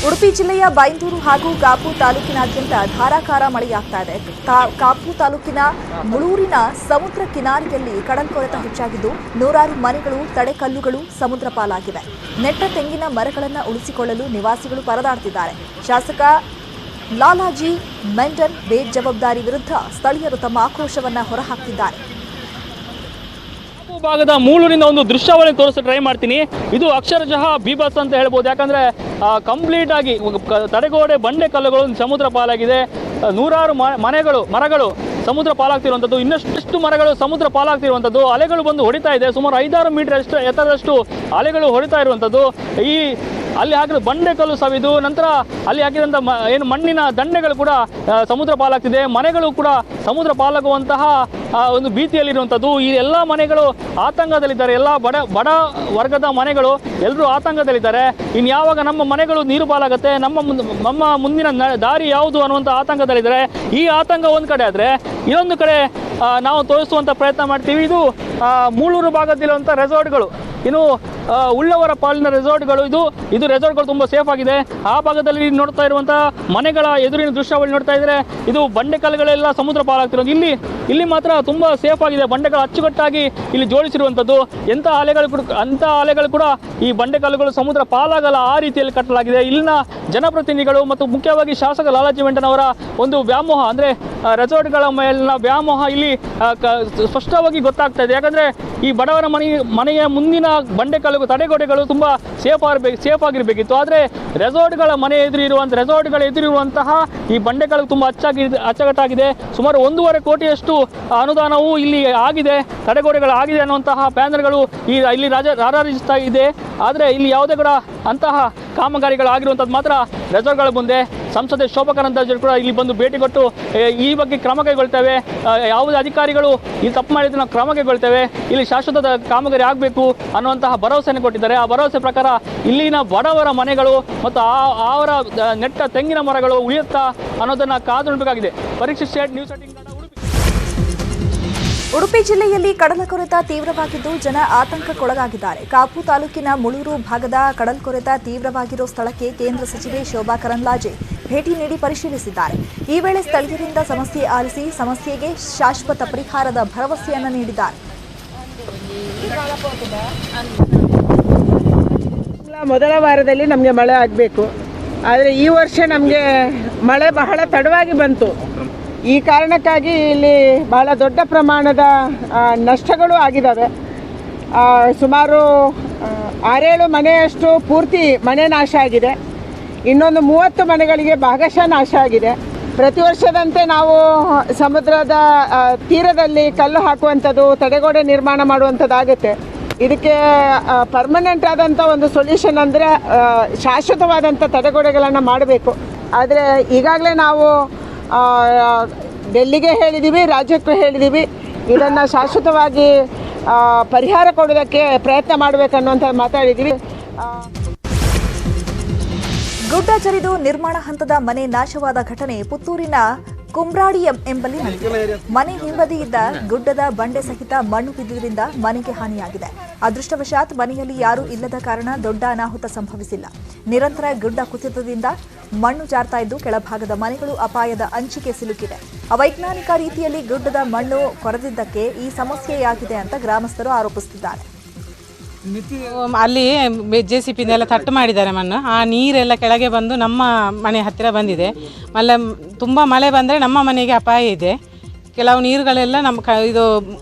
ಉಡುಪಿ ಜಿಲ್ಲೆಯ ಬೈಂದೂರು ಹಾಗೂ ಕಾಪು ತಾಲೂಕಿನಾದ್ಯಂತ ಧಾರಾಕಾರ ಮಳೆಯಾಗ್ತಾ ಇದೆ. ಕಾಪು ತಾಲೂಕಿನ ಮುಳೂರಿನ ಸಮುದ್ರ ಕಿನಾರೆಯಲ್ಲಿ ಕಡಲ್ಕೊರೆತ ಹೆಚ್ಚಾಗಿದ್ದು ನೂರಾರು ಮನೆಗಳು, ತಡೆಕಲ್ಲುಗಳು ಸಮುದ್ರ ಪಾಲಾಗಿವೆ. ನೆಟ್ಟ ತೆಂಗಿನ ಮರಗಳನ್ನು ಉಳಿಸಿಕೊಳ್ಳಲು ನಿವಾಸಿಗಳು ಪರದಾಡ್ತಿದ್ದಾರೆ. ಶಾಸಕ ಲಾಲಾಜಿ ಮೆಂಡನ್ ಬೇಜವಾಬ್ದಾರಿ ವಿರುದ್ಧ ಸ್ಥಳೀಯರು ತಮ್ಮ ಆಕ್ರೋಶವನ್ನು ಹೊರಹಾಕಿದ್ದಾರೆ. ಭಾಗದ ಮೂಳೂರಿನ ಒಂದು ದೃಶ್ಯಾವಳಿ ತೋರಿಸ ಟ್ರೈ ಮಾಡ್ತೀನಿ. ಇದು ಅಕ್ಷರಶಃ ಬೀಭತ್ಸ ಅಂತ ಹೇಳ್ಬೋದು. ಯಾಕಂದ್ರೆ ಕಂಪ್ಲೀಟ್ ಆಗಿ ತಡೆಗೋಡೆ, ಬಂಡೆ ಕಲ್ಲುಗಳು ಸಮುದ್ರ ಪಾಲಾಗಿದೆ. ನೂರಾರು ಮರಗಳು ಸಮುದ್ರ ಪಾಲಾಗ್ತಿರುವಂಥದ್ದು, ಇನ್ನಷ್ಟು ಮರಗಳು ಸಮುದ್ರ ಪಾಲಾಗ್ತಿರುವಂಥದ್ದು. ಅಲೆಗಳು ಬಂದು ಹೊಡಿತಾ ಇದೆ. ಸುಮಾರು 5-6 ಮೀಟರ್ ಎತ್ತರದಷ್ಟು ಅಲೆಗಳು ಹೊಡಿತಾ ಇರುವಂಥದ್ದು. ಅಲ್ಲಿ ಹಾಕಿದ ಬಂಡೆ ಕಲ್ಲು ಸವಿದು ನಂತರ ಅಲ್ಲಿ ಹಾಕಿದಂಥ ಮಣ್ಣಿನ ದಂಡೆಗಳು ಕೂಡ ಸಮುದ್ರ ಪಾಲಾಗ್ತಿದೆ. ಮನೆಗಳು ಕೂಡ ಸಮುದ್ರ ಪಾಲಾಗುವಂತಹ ಒಂದು ಭೀತಿಯಲ್ಲಿರುವಂಥದ್ದು. ಈ ಎಲ್ಲ ಮನೆಗಳು ಆತಂಕದಲ್ಲಿದ್ದಾರೆ. ಎಲ್ಲ ಬಡ ವರ್ಗದ ಮನೆಗಳು ಎಲ್ಲರೂ ಆತಂಕದಲ್ಲಿದ್ದಾರೆ. ಇನ್ನು ಯಾವಾಗ ನಮ್ಮ ಮನೆಗಳು ನೀರು ಪಾಲಾಗುತ್ತೆ, ನಮ್ಮ ಮುಂದಿನ ದಾರಿ ಯಾವುದು ಅನ್ನುವಂಥ ಆತಂಕದಲ್ಲಿದ್ದಾರೆ. ಈ ಆತಂಕ ಒಂದು ಕಡೆ ಆದರೆ, ಇನ್ನೊಂದು ಕಡೆ ನಾವು ತೋರಿಸುವಂಥ ಪ್ರಯತ್ನ ಮಾಡ್ತೀವಿ. ಇದು ಮೂಳೂರು ಭಾಗದಲ್ಲಿರುವಂಥ ರೆಸಾರ್ಟ್ಗಳು, ಇನ್ನು ಉಳ್ಳವರ ಪಾಲಿನ ರೆಸಾರ್ಟ್ಗಳು. ಇದು ರೆಸಾರ್ಟ್ಗಳು ತುಂಬ ಸೇಫ್ ಆಗಿದೆ. ಆ ಭಾಗದಲ್ಲಿ ನೋಡ್ತಾ ಇರುವಂಥ ಮನೆಗಳ ಎದುರಿನ ದೃಶ್ಯಾವಳಿ ನೋಡ್ತಾ ಇದ್ರೆ ಇದು ಬಂಡೆಕಲ್ಲುಗಳೆಲ್ಲ ಸಮುದ್ರ ಪಾಲಾಗ್ತಿರೋದು. ಇಲ್ಲಿ ಮಾತ್ರ ತುಂಬ ಸೇಫ್ ಆಗಿದೆ. ಬಂಡೆಗಳು ಅಚ್ಚುಕಟ್ಟಾಗಿ ಇಲ್ಲಿ ಜೋಡಿಸಿರುವಂಥದ್ದು. ಅಂಥ ಅಲೆಗಳು ಕೂಡ ಈ ಬಂಡೆಕಲ್ಲುಗಳು ಸಮುದ್ರ ಪಾಲಾಗಲ್ಲ, ಆ ರೀತಿಯಲ್ಲಿ ಕಟ್ಟಲಾಗಿದೆ. ಇಲ್ಲಿನ ಜನಪ್ರತಿನಿಧಿಗಳು ಮತ್ತು ಮುಖ್ಯವಾಗಿ ಶಾಸಕ ಲಾಲಾಜಿ ಮೆಂಡನ್ ಅವರ ಒಂದು ವ್ಯಾಮೋಹ, ಅಂದರೆ ರೆಸಾರ್ಟ್ಗಳ ಮೇಲಿನ ವ್ಯಾಮೋಹ ಇಲ್ಲಿ ಸ್ಪಷ್ಟವಾಗಿ ಗೊತ್ತಾಗ್ತಾ ಇದೆ. ಯಾಕಂದರೆ ಈ ಬಡವರ ಮನೆಯ ಮುಂದಿನ ಬಂಡೆಕಲ್ಲು, ತಡೆಗೋಡೆಗಳು ತುಂಬ ಸೇಫ್ ಆಗಿರಬೇಕಿತ್ತು. ಆದರೆ ರೆಸಾರ್ಟ್ಗಳ ಎದುರಿರುವಂತಹ ಈ ಬಂಡೆಕಲ್ಲು ತುಂಬ ಅಚ್ಚುಕಟ್ಟಾಗಿದೆ. ಸುಮಾರು 1.5 ಕೋಟಿಯಷ್ಟು ಅನುದಾನವು ಇಲ್ಲಿ ಆಗಿದೆ, ತಡೆಗೋಡೆಗಳು ಆಗಿದೆ ಅನ್ನುವಂತಹ ಬ್ಯಾನರ್ಗಳು ಇಲ್ಲಿ ರಾರಾಜಿಸ್ತಾ ಇದೆ. ಆದರೆ ಇಲ್ಲಿ ಯಾವುದೇ ಕೂಡ ಅಂತಹ ಕಾಮಗಾರಿಗಳಾಗಿರುವಂಥದ್ದು ಮಾತ್ರ ರೆಸಾರ್ಟ್ಗಳ ಮುಂದೆ. ಸಂಸದೆ ಶೋಭಾ ಕರಂದ್ಲಾಜೆ ಕೂಡ ಇಲ್ಲಿ ಬಂದು ಭೇಟಿ ಕೊಟ್ಟು ಈ ಬಗ್ಗೆ ಕ್ರಮ ಕೈಗೊಳ್ತೇವೆ, ಯಾವುದೇ ಅಧಿಕಾರಿಗಳು ಇಲ್ಲಿ ತಪ್ಪು ಮಾಡಿದ್ರೆ ನಾವು ಕ್ರಮ ಕೈಗೊಳ್ತೇವೆ, ಇಲ್ಲಿ ಶಾಶ್ವತ ಕಾಮಗಾರಿ ಆಗಬೇಕು ಅನ್ನುವಂತಹ ಭರವಸೆಯನ್ನು ಕೊಟ್ಟಿದ್ದಾರೆ. ಆ ಭರವಸೆ ಪ್ರಕಾರ ಇಲ್ಲಿನ ಬಡವರ ಮನೆಗಳು ಮತ್ತು ಅವರ ನೆಟ್ಟ ತೆಂಗಿನ ಮರಗಳು ಉಳಿಯುತ್ತಾ ಅನ್ನೋದನ್ನು ಕಾದು ನೋಡಬೇಕಾಗಿದೆ. ಪರೀಕ್ಷಿತ್ ಶೇಟ್, ನ್ಯೂಸ್ 18 ಕನ್ನಡ, ಉಡುಪಿ ಜಿಲ್ಲೆಯಲ್ಲಿ ಕಡಲಕೊರೆತ ತೀವ್ರವಾಗಿದ್ದು ಜನ ಆತಂಕಕ್ಕೊಳಗಾಗಿದ್ದಾರೆ. ಕಾಪು ತಾಲೂಕಿನ ಮುಳೂರು ಭಾಗದ ಕಡಲ್ಕೊರೆತ ತೀವ್ರವಾಗಿರೋ ಸ್ಥಳಕ್ಕೆ ಕೇಂದ್ರ ಸಚಿವೆ ಶೋಭಾ ಕರಂದ್ಲಾಜೆ ಭೇಟಿ ನೀಡಿ ಪರಿಶೀಲಿಸಿದ್ದಾರೆ. ಈ ವೇಳೆ ಸ್ಥಳೀಯರಿಂದ ಸಮಸ್ಯೆ ಆಲಿಸಿ ಸಮಸ್ಯೆಗೆ ಶಾಶ್ವತ ಪರಿಹಾರದ ಭರವಸೆಯನ್ನು ನೀಡಿದ್ದಾರೆ. ಮೊದಲ ವಾರದಲ್ಲಿ ನಮಗೆ ಮಳೆ ಆಗಬೇಕು, ಆದರೆ ಈ ವರ್ಷ ನಮಗೆ ಮಳೆ ಬಹಳ ತಡವಾಗಿ ಬಂತು. ಈ ಕಾರಣಕ್ಕಾಗಿ ಇಲ್ಲಿ ಬಹಳ ದೊಡ್ಡ ಪ್ರಮಾಣದ ನಷ್ಟಗಳು ಆಗಿದ್ದಾವೆ. ಸುಮಾರು 6-7 ಮನೆಯಷ್ಟು ಪೂರ್ತಿ ಮನೆ ನಾಶ ಆಗಿದೆ. ಇನ್ನೊಂದು 30 ಮನೆಗಳಿಗೆ ಭಾಗಶಃ ನಾಶ ಆಗಿದೆ. ಪ್ರತಿ ವರ್ಷದಂತೆ ನಾವು ಸಮುದ್ರದ ತೀರದಲ್ಲಿ ಕಲ್ಲು ಹಾಕುವಂಥದ್ದು, ತಡೆಗೋಡೆ ನಿರ್ಮಾಣ ಮಾಡುವಂಥದ್ದಾಗುತ್ತೆ. ಇದಕ್ಕೆ ಪರ್ಮನೆಂಟ್ ಆದಂಥ ಒಂದು ಸೊಲ್ಯೂಷನ್ ಅಂದರೆ ಶಾಶ್ವತವಾದಂಥ ತಡೆಗೋಡೆಗಳನ್ನು ಮಾಡಬೇಕು. ಆದರೆ ಈಗಾಗಲೇ ನಾವು ಡೆಲ್ಲಿಗೆ ಹೇಳಿದ್ದೀವಿ, ರಾಜ್ಯಕ್ಕೂ ಹೇಳಿದ್ದೀವಿ, ಇದನ್ನು ಶಾಶ್ವತವಾಗಿ ಪರಿಹಾರ ಕೊಡೋದಕ್ಕೆ ಪ್ರಯತ್ನ ಮಾಡಬೇಕನ್ನುವಂಥ ಮಾತಾಡಿದ್ದೀವಿ. ಗುಡ್ಡ ಜರಿದು ನಿರ್ಮಾಣ ಹಂತದ ಮನೆ ನಾಶವಾದ ಘಟನೆ ಪುತ್ತೂರಿನ ಕುಂಬ್ರಾಡಿ ಎಂಬಲ್ಲಿ ನಡೆದಿದೆ. ಮನೆ ಹಿಂಬದಿಯಿದ್ದ ಗುಡ್ಡದ ಬಂಡೆ ಸಹಿತ ಮಣ್ಣು ಬಿದ್ದುದರಿಂದ ಮನೆಗೆ ಹಾನಿಯಾಗಿದೆ. ಅದೃಷ್ಟವಶಾತ್ ಮನೆಯಲ್ಲಿ ಯಾರೂ ಇಲ್ಲದ ಕಾರಣ ದೊಡ್ಡ ಅನಾಹುತ ಸಂಭವಿಸಿಲ್ಲ. ನಿರಂತರ ಗುಡ್ಡ ಕುಸಿತದಿಂದ ಮಣ್ಣು ಜಾರ್ತಾ ಇದ್ದು ಕೆಳಭಾಗದ ಮನೆಗಳು ಅಪಾಯದ ಅಂಚಿಗೆ ಸಿಲುಕಿವೆ. ಅವೈಜ್ಞಾನಿಕ ರೀತಿಯಲ್ಲಿ ಗುಡ್ಡದ ಮಣ್ಣು ಕೊರೆದಿದ್ದಕ್ಕೆ ಈ ಸಮಸ್ಯೆಯಾಗಿದೆ ಅಂತ ಗ್ರಾಮಸ್ಥರು ಆರೋಪಿಸುತ್ತಿದ್ದಾರೆ. ಅಲ್ಲಿ JCPನೆಲ್ಲ ತಟ್ಟು ಮಾಡಿದ್ದಾರೆ ಮಣ್ಣು. ಆ ನೀರೆಲ್ಲ ಕೆಳಗೆ ಬಂದು ನಮ್ಮ ಮನೆ ಹತ್ತಿರ ಬಂದಿದೆ. ತುಂಬ ಮಳೆ ಬಂದರೆ ನಮ್ಮ ಮನೆಗೆ ಅಪಾಯ ಇದೆ. ಕೆಲವು ನೀರುಗಳೆಲ್ಲ ಇದು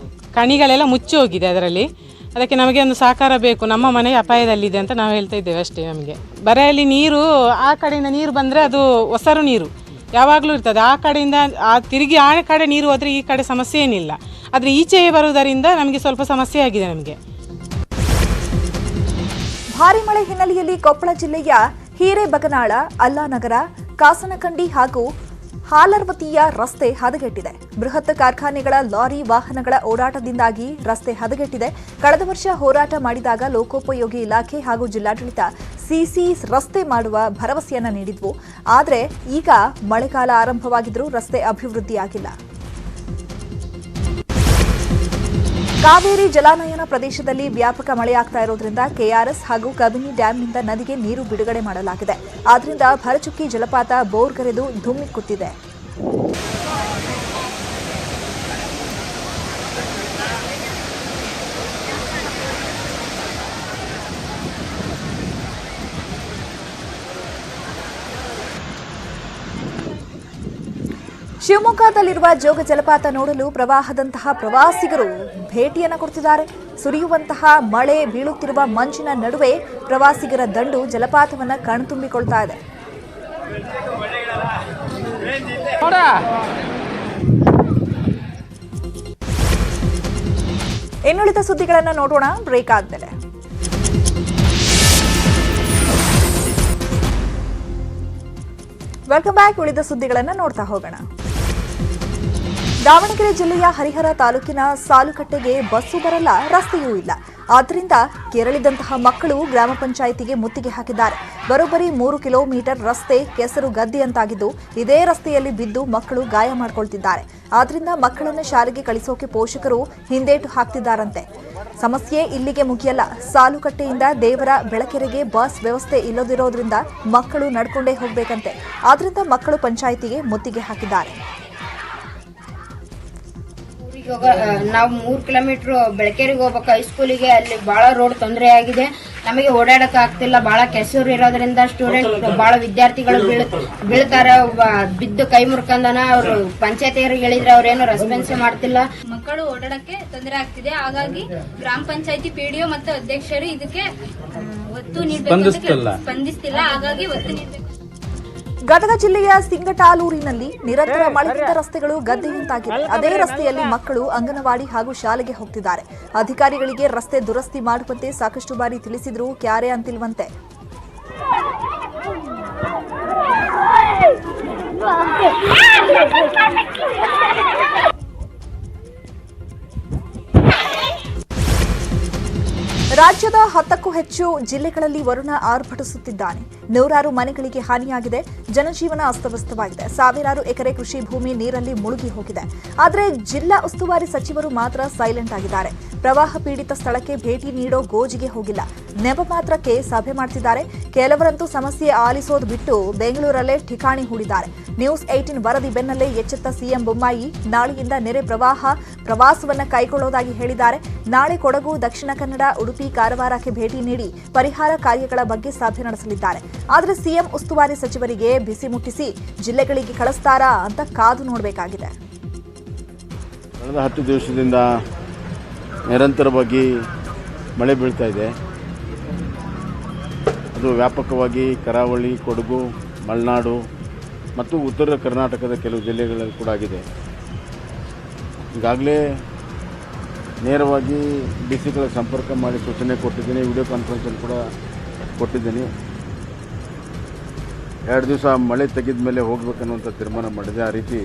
ಕಣಿಗಳೆಲ್ಲ ಮುಚ್ಚಿ ಹೋಗಿದೆ ಅದರಲ್ಲಿ. ಅದಕ್ಕೆ ನಮಗೆ ಒಂದು ಸಹಕಾರ ಬೇಕು. ನಮ್ಮ ಮನೆ ಅಪಾಯದಲ್ಲಿದೆ ಅಂತ ನಾವು ಹೇಳ್ತಾ ಇದ್ದೇವೆ ಅಷ್ಟೇ. ನಮಗೆ ಬರೆಯಲ್ಲಿ ನೀರು ಆ ಕಡೆಯಿಂದ ನೀರು ಬಂದರೆ ಅದು ಒಸರು ನೀರು ಯಾವಾಗಲೂ ಇರ್ತದೆ. ಆ ಕಡೆಯಿಂದ ತಿರುಗಿ ಆ ಕಡೆ ನೀರು ಹೋದರೆ ಈ ಕಡೆ ಸಮಸ್ಯೆ ಏನಿಲ್ಲ. ಆದರೆ ಈಚೆಗೆ ಬರುವುದರಿಂದ ನಮಗೆ ಸ್ವಲ್ಪ ಸಮಸ್ಯೆ ಆಗಿದೆ. ನಮಗೆ ಭಾರಿ ಮಳೆ ಹಿನ್ನೆಲೆಯಲ್ಲಿ ಕೊಪ್ಪಳ ಜಿಲ್ಲೆಯ ಹಿರೇಬಗನಾಳ, ಅಲ್ಲಾನಗರ, ಕಾಸನಕಂಡಿ ಹಾಗೂ ಹಾಲರ್ವತಿಯ ರಸ್ತೆ ಹದಗೆಟ್ಟಿದೆ. ಬೃಹತ್ ಕಾರ್ಖಾನೆಗಳ ಲಾರಿ ವಾಹನಗಳ ಓಡಾಟದಿಂದಾಗಿ ರಸ್ತೆ ಹದಗೆಟ್ಟಿದೆ. ಕಳೆದ ವರ್ಷ ಹೋರಾಟ ಮಾಡಿದಾಗ ಲೋಕೋಪಯೋಗಿ ಇಲಾಖೆ ಹಾಗೂ ಜಿಲ್ಲಾಡಳಿತ ಸಿಸಿ ರಸ್ತೆ ಮಾಡುವ ಭರವಸೆಯನ್ನ ನೀಡಿದ್ವು. ಆದರೆ ಈಗ ಮಳೆಗಾಲ ಆರಂಭವಾಗಿದ್ರೂ ರಸ್ತೆ ಅಭಿವೃದ್ಧಿಯಾಗಿಲ್ಲ. ಕಾವೇರಿ ಜಲಾನಯನ ಪ್ರದೇಶದಲ್ಲಿ ವ್ಯಾಪಕ ಮಳೆಯಾಗ್ತಾ ಇರೋದ್ರಿಂದ ಕೆಆರ್ಎಸ್ ಹಾಗೂ ಕಬಿನಿ ಡ್ಯಾಂನಿಂದ ನದಿಗೆ ನೀರು ಬಿಡುಗಡೆ ಮಾಡಲಾಗಿದೆ. ಆದ್ದರಿಂದ ಭರಚುಕ್ಕಿ ಜಲಪಾತ ಬೋರ್ಗರೆದು ಧುಮ್ಮಿಕ್ಕುತ್ತಿದೆ. ಶಿವಮೊಗ್ಗದಲ್ಲಿರುವ ಜೋಗ ಜಲಪಾತ ನೋಡಲು ಪ್ರವಾಹದಂತಹ ಪ್ರವಾಸಿಗರು ಭೇಟಿಯನ್ನು ಕೊಡ್ತಿದ್ದಾರೆ. ಸುರಿಯುವಂತಹ ಮಳೆ, ಬೀಳುತ್ತಿರುವ ಮಂಜಿನ ನಡುವೆ ಪ್ರವಾಸಿಗರ ದಂಡು ಜಲಪಾತವನ್ನು ಕಣ್ತುಂಬಿಕೊಳ್ತಾ ಇದೆ. ಇನ್ನುಳಿದ ಸುದ್ದಿಗಳನ್ನು ನೋಡೋಣ ಬ್ರೇಕ್ ಆದ್ಮೇಲೆ. Welcome back. ಉಳಿದ ಸುದ್ದಿಗಳನ್ನು ನೋಡ್ತಾ ಹೋಗೋಣ. ದಾವಣಗೆರೆ ಜಿಲ್ಲೆಯ ಹರಿಹರ ತಾಲೂಕಿನ ಸಾಲುಕಟ್ಟೆಗೆ ಬಸ್ಸು ಬರಲ್ಲ, ರಸ್ತೆಯೂ ಇಲ್ಲ. ಆದ್ದರಿಂದ ಕೆರಳಿದಂತಹ ಮಕ್ಕಳು ಗ್ರಾಮ ಪಂಚಾಯಿತಿಗೆ ಮುತ್ತಿಗೆ ಹಾಕಿದ್ದಾರೆ. ಬರೋಬ್ಬರಿ 3 ಕಿಲೋಮೀಟರ್ ರಸ್ತೆ ಕೆಸರು ಗದ್ದೆಯಂತಾಗಿದ್ದು, ಇದೇ ರಸ್ತೆಯಲ್ಲಿ ಬಿದ್ದು ಮಕ್ಕಳು ಗಾಯ ಮಾಡಿಕೊಳ್ತಿದ್ದಾರೆ. ಆದ್ದರಿಂದ ಮಕ್ಕಳನ್ನು ಶಾಲೆಗೆ ಕಳಿಸೋಕೆ ಪೋಷಕರು ಹಿಂದೇಟು ಹಾಕ್ತಿದ್ದಾರಂತೆ. ಸಮಸ್ಯೆ ಇಲ್ಲಿಗೆ ಮುಗಿಯಲ್ಲ. ಸಾಲುಕಟ್ಟೆಯಿಂದ ದೇವರ ಬೆಳಕೆರೆಗೆ ಬಸ್ ವ್ಯವಸ್ಥೆ ಇಲ್ಲದಿರೋದ್ರಿಂದ ಮಕ್ಕಳು ನಡ್ಕೊಂಡೇ ಹೋಗ್ಬೇಕಂತೆ. ಆದ್ರಿಂದ ಮಕ್ಕಳು ಪಂಚಾಯಿತಿಗೆ ಮುತ್ತಿಗೆ ಹಾಕಿದ್ದಾರೆ. ನಾವು 3 ಕಿಲೋಮೀಟರ್ ಬೆಳಕೇರಿಗೆ ಹೋಗ್ಬೇಕು ಹೈಸ್ಕೂಲಿಗೆ. ಅಲ್ಲಿ ಬಹಳ ರೋಡ್ ತೊಂದರೆ ಆಗಿದೆ. ನಮಗೆ ಓಡಾಡಕ್ ಆಗ್ತಿಲ್ಲ. ಬಹಳ ಕೆಸರು ಇರೋದ್ರಿಂದ ಸ್ಟೂಡೆಂಟ್ ಬಹಳ ವಿದ್ಯಾರ್ಥಿಗಳು ಬೀಳ್ತಾರೆ. ಬಿದ್ದು ಕೈ ಮುರ್ಕಂದನ ಅವ್ರು ಪಂಚಾಯತಿಯರಿಗೆ ಹೇಳಿದ್ರೆ ಅವ್ರೇನು ರೆಸ್ಪಾನ್ಸ್ ಮಾಡ್ತಿಲ್ಲ. ಮಕ್ಕಳು ಓಡಾಡಕ್ಕೆ ತೊಂದರೆ ಆಗ್ತಿದೆ. ಹಾಗಾಗಿ ಗ್ರಾಮ ಪಂಚಾಯತಿ ಪಿಡಿಒ ಮತ್ತು ಅಧ್ಯಕ್ಷರು ಇದಕ್ಕೆ ಒತ್ತು ನೀಡಬೇಕು, ಸ್ಪಂದಿಸ್ತಿಲ್ಲ. ಹಾಗಾಗಿ ಒತ್ತು ನೀಡಬೇಕು. ಗದಗ ಜಿಲ್ಲೆಯ ಸಿಂಗಟಾಲೂರಿನಲ್ಲಿ ನಿರಂತರ ಮಳೆಯಿಂದ ರಸ್ತೆಗಳು ಗದ್ದೆಯಂತಾಗಿವೆ. ಅದೇ ರಸ್ತೆಯಲ್ಲಿ ಮಕ್ಕಳು ಅಂಗನವಾಡಿ ಹಾಗೂ ಶಾಲೆಗೆ ಹೋಗ್ತಿದ್ದಾರೆ. ಅಧಿಕಾರಿಗಳಿಗೆ ರಸ್ತೆ ದುರಸ್ತಿ ಮಾಡುವಂತೆ ಸಾಕಷ್ಟು ಬಾರಿ ತಿಳಿಸಿದ್ರೂ ಕ್ಯಾರೆ ಅಂತಿಲ್ವಂತೆ. ರಾಜ್ಯದ 10ಕ್ಕೂ ಹೆಚ್ಚು ಜಿಲ್ಲೆಗಳಲ್ಲಿ ವರುಣ ಆರ್ಭಟಿಸುತ್ತಿದ್ದಾನೆ. ನೂರಾರು ಮನೆಗಳಿಗೆ ಹಾನಿಯಾಗಿದೆ. ಜನಜೀವನ ಅಸ್ತವ್ಯಸ್ತವಾಗಿದೆ. ಸಾವಿರಾರು ಎಕರೆ ಕೃಷಿ ಭೂಮಿ ನೀರಲ್ಲಿ ಮುಳುಗಿ ಹೋಗಿದೆ. ಆದರೆ ಜಿಲ್ಲಾ ಉಸ್ತುವಾರಿ ಸಚಿವರು ಮಾತ್ರ ಸೈಲೆಂಟ್ ಆಗಿದ್ದಾರೆ. ಪ್ರವಾಹ ಪೀಡಿತ ಸ್ಥಳಕ್ಕೆ ಭೇಟಿ ನೀಡೋ ಗೋಜಿಗೆ ಹೋಗಿಲ್ಲ. ನೆಪ ಮಾತ್ರಕ್ಕೆ ಸಭೆ ಮಾಡ್ತಿದ್ದಾರೆ. ಕೆಲವರಂತೂ ಸಮಸ್ಯೆ ಆಲಿಸೋದು ಬಿಟ್ಟು ಬೆಂಗಳೂರಲ್ಲೇ ಠಿಕಾಣಿ ಹೂಡಿದ್ದಾರೆ. ನ್ಯೂಸ್ 18 ವರದಿ ಬೆನ್ನಲ್ಲೇ ಎಚ್ಚೆತ್ತ ಸಿಎಂ ಬೊಮ್ಮಾಯಿ ನಾಳೆಯಿಂದ ನೆರೆ ಪ್ರವಾಸವನ್ನ ಕೈಗೊಳ್ಳೋದಾಗಿ ಹೇಳಿದ್ದಾರೆ. ನಾಳೆ ಕೊಡಗು, ದಕ್ಷಿಣ ಕನ್ನಡ, ಉಡುಪಿ, ಕಾರವಾರಕ್ಕೆ ಭೇಟಿ ನೀಡಿ ಪರಿಹಾರ ಕಾರ್ಯಗಳ ಬಗ್ಗೆ ಸಭೆ ನಡೆಸಲಿದ್ದಾರೆ. ಆದರೆ ಸಿಎಂ ಉಸ್ತುವಾರಿ ಸಚಿವರಿಗೆ ಬಿಸಿ ಮುಟ್ಟಿಸಿ ಜಿಲ್ಲೆಗಳಿಗೆ ಕಳಿಸ್ತಾರಾ ಅಂತ ಕಾದು ನೋಡಬೇಕಾಗಿದೆ. ಕಳೆದ 10 ದಿವಸದಿಂದ ನಿರಂತರವಾಗಿ ಮಳೆ ಬೀಳ್ತಾ ಇದೆ. ಅದು ವ್ಯಾಪಕವಾಗಿ ಕರಾವಳಿ, ಕೊಡಗು, ಮಲೆನಾಡು ಮತ್ತು ಉತ್ತರ ಕರ್ನಾಟಕದ ಕೆಲವು ಜಿಲ್ಲೆಗಳಲ್ಲಿ ಕೂಡ ಆಗಿದೆ. ಈಗಾಗಲೇ ನೇರವಾಗಿ ಡಿಸಿಗಳ ಸಂಪರ್ಕ ಮಾಡಿ ಸೂಚನೆ ಕೊಟ್ಟಿದ್ದೀನಿ. ವಿಡಿಯೋ ಕಾನ್ಫರೆನ್ಸಲ್ಲಿ ಕೂಡ ಕೊಟ್ಟಿದ್ದೀನಿ. 2 ದಿವಸ ಮಳೆ ತೆಗೆದ ಮೇಲೆ ಹೋಗಬೇಕನ್ನುವಂಥ ತೀರ್ಮಾನ ಮಾಡಿದೆ. ಆ ರೀತಿ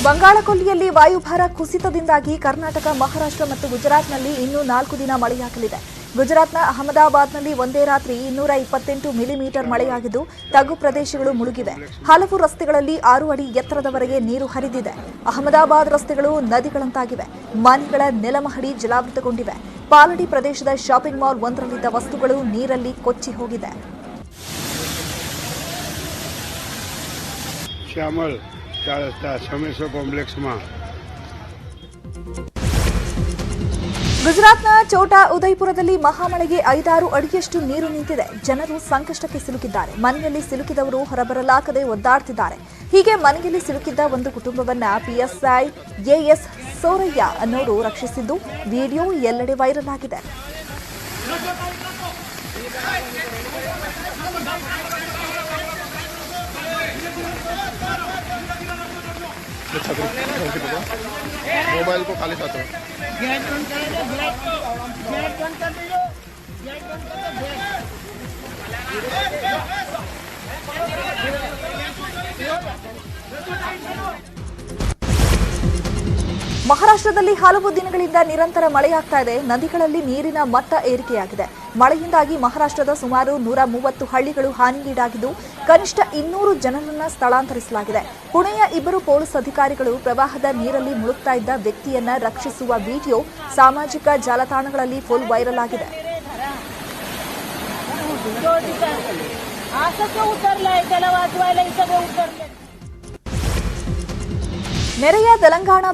ಬಂಗಾಳಕೊಲ್ಲಿಯಲ್ಲಿ ವಾಯುಭಾರ ಕುಸಿತದಿಂದಾಗಿ ಕರ್ನಾಟಕ, ಮಹಾರಾಷ್ಟ್ರ ಮತ್ತು ಗುಜರಾತ್ನಲ್ಲಿ ಇನ್ನೂ 4 ದಿನ ಮಳೆಯಾಗಲಿದೆ. ಗುಜರಾತ್ನ ಅಹಮದಾಬಾದ್ನಲ್ಲಿ ಒಂದೇ ರಾತ್ರಿ 228 ಮಿಲಿಮೀಟರ್ ಮಳೆಯಾಗಿದ್ದು ತಗ್ಗು ಪ್ರದೇಶಗಳು ಮುಳುಗಿವೆ. ಹಲವು ರಸ್ತೆಗಳಲ್ಲಿ 6 ಅಡಿ ಎತ್ತರದವರೆಗೆ ನೀರು ಹರಿದಿದೆ. ಅಹಮದಾಬಾದ್ ರಸ್ತೆಗಳು ನದಿಗಳಂತಾಗಿವೆ. ಮನೆಗಳ ನೆಲಮಹಡಿ ಜಲಾವೃತಗೊಂಡಿವೆ. ಪಾಲಡಿ ಪ್ರದೇಶದ ಶಾಪಿಂಗ್ ಮಾಲ್ ಒಂದರಲ್ಲಿದ್ದ ವಸ್ತುಗಳು ನೀರಲ್ಲಿ ಕೊಚ್ಚಿ ಹೋಗಿದೆ. श्यामल 4 रस्ता सोमेश्वर कॉम्प्लेक्स में ಗುಜರಾತ್ನ ಛೋಟಾ ಉದಯಪುರದಲ್ಲಿ ಮಹಾಮಳೆಗೆ 5-6 ಅಡಿಯಷ್ಟು ನೀರು ನಿಂತಿದೆ. ಜನರು ಸಂಕಷ್ಟಕ್ಕೆ ಸಿಲುಕಿದ್ದಾರೆ. ಮನೆಯಲ್ಲಿ ಸಿಲುಕಿದವರು ಹೊರಬರಲಾಗದೆ ಒದ್ದಾಡ್ತಿದ್ದಾರೆ. ಹೀಗೆ ಮನೆಯಲ್ಲಿ ಸಿಲುಕಿದ್ದ ಒಂದು ಕುಟುಂಬವನ್ನ ಪಿಎಸ್ಐ ಎಎಸ್ ಸೋರಯ್ಯ ಅನ್ನೋರು ರಕ್ಷಿಸಿದ್ದು ವಿಡಿಯೋ ಎಲ್ಲೆಡೆ ವೈರಲ್ ಆಗಿದೆ. मोबाइल को खाली साथ ಮಹಾರಾಷ್ಟ್ರದಲ್ಲಿ ಹಲವು ದಿನಗಳಿಂದ ನಿರಂತರ ಮಳೆಯಾಗ್ತಾ ಇದೆ. ನದಿಗಳಲ್ಲಿ ನೀರಿನ ಮಟ್ಟ ಏರಿಕೆಯಾಗಿದೆ. ಮಳೆಯಿಂದಾಗಿ ಮಹಾರಾಷ್ಟ್ರದ ಸುಮಾರು 130 ಹಳ್ಳಿಗಳು ಹಾನಿಗೀಡಾಗಿದ್ದು ಕನಿಷ್ಠ 200 ಜನರನ್ನ ಸ್ಥಳಾಂತರಿಸಲಾಗಿದೆ. ಪುಣೆಯ 2 ಪೊಲೀಸ್ ಅಧಿಕಾರಿಗಳು ಪ್ರವಾಹದ ನೀರಲ್ಲಿ ಮುಳುಗ್ತಾ ಇದ್ದ ವ್ಯಕ್ತಿಯನ್ನ ರಕ್ಷಿಸುವ ವಿಡಿಯೋ ಸಾಮಾಜಿಕ ಜಾಲತಾಣಗಳಲ್ಲಿ ಫುಲ್ ವೈರಲ್ ಆಗಿದೆ. ನೆರೆಯ ತೆಲಂಗಾಣ